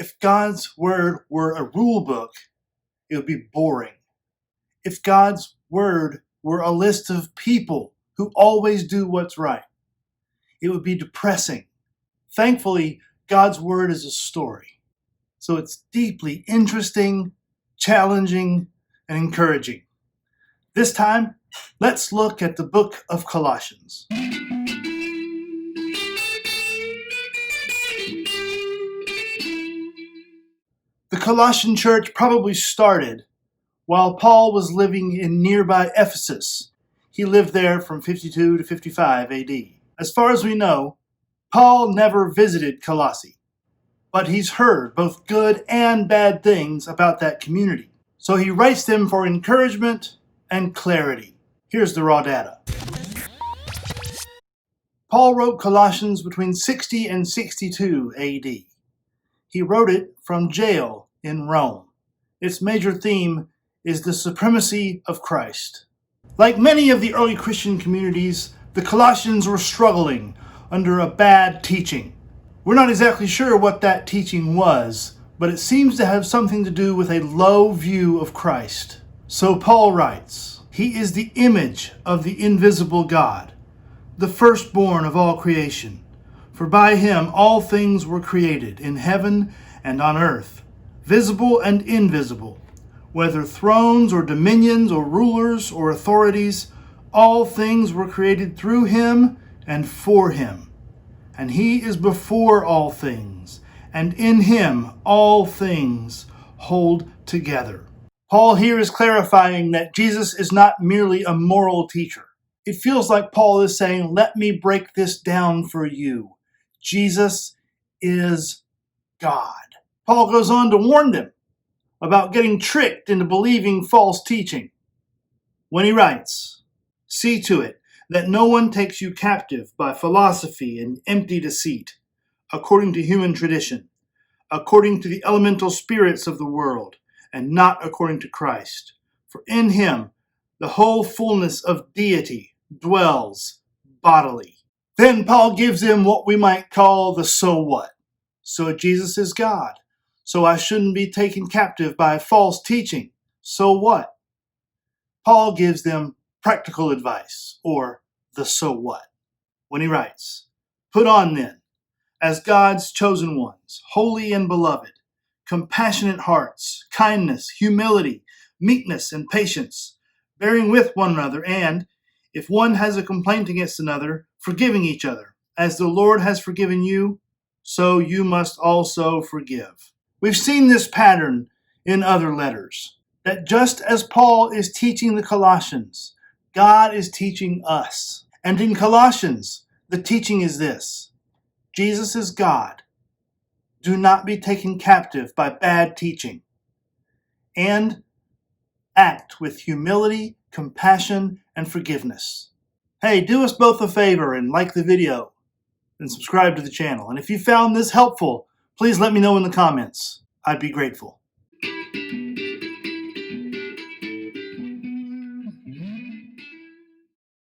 If God's word were a rule book, it would be boring. If God's word were a list of people who always do what's right, it would be depressing. Thankfully, God's word is a story. So it's deeply interesting, challenging, and encouraging. This time, let's look at the book of Colossians. The Colossian church probably started while Paul was living in nearby Ephesus. He lived there from 52 to 55 AD. As far as we know, Paul never visited Colossae, but he's heard both good and bad things about that community. So he writes them for encouragement and clarity. Here's the raw data. Paul wrote Colossians between 60 and 62 AD. He wrote it from jail in Rome. Its major theme is the supremacy of Christ. Like many of the early Christian communities, the Colossians were struggling under a bad teaching. We're not exactly sure what that teaching was, but it seems to have something to do with a low view of Christ. So Paul writes, "He is the image of the invisible God, the firstborn of all creation. For by him all things were created, in heaven and on earth, visible and invisible, whether thrones or dominions or rulers or authorities, all things were created through him and for him. And he is before all things, and in him all things hold together." Paul here is clarifying that Jesus is not merely a moral teacher. It feels like Paul is saying, let me break this down for you. Jesus is God. Paul goes on to warn them about getting tricked into believing false teaching when he writes, "See to it that no one takes you captive by philosophy and empty deceit, according to human tradition, according to the elemental spirits of the world, and not according to Christ. For in him the whole fullness of deity dwells bodily." Then Paul gives them what we might call the so what. So Jesus is God. So I shouldn't be taken captive by false teaching. So what? Paul gives them practical advice, or the so what, when he writes, "Put on then, as God's chosen ones, holy and beloved, compassionate hearts, kindness, humility, meekness, and patience, bearing with one another, and, if one has a complaint against another, forgiving each other. As the Lord has forgiven you, so you must also forgive." We've seen this pattern in other letters, that just as Paul is teaching the Colossians, God is teaching us. And in Colossians, the teaching is this: Jesus is God. Do not be taken captive by bad teaching. And act with humility, compassion, and forgiveness. Hey, do us both a favor and like the video and subscribe to the channel. And if you found this helpful, please let me know in the comments. I'd be grateful.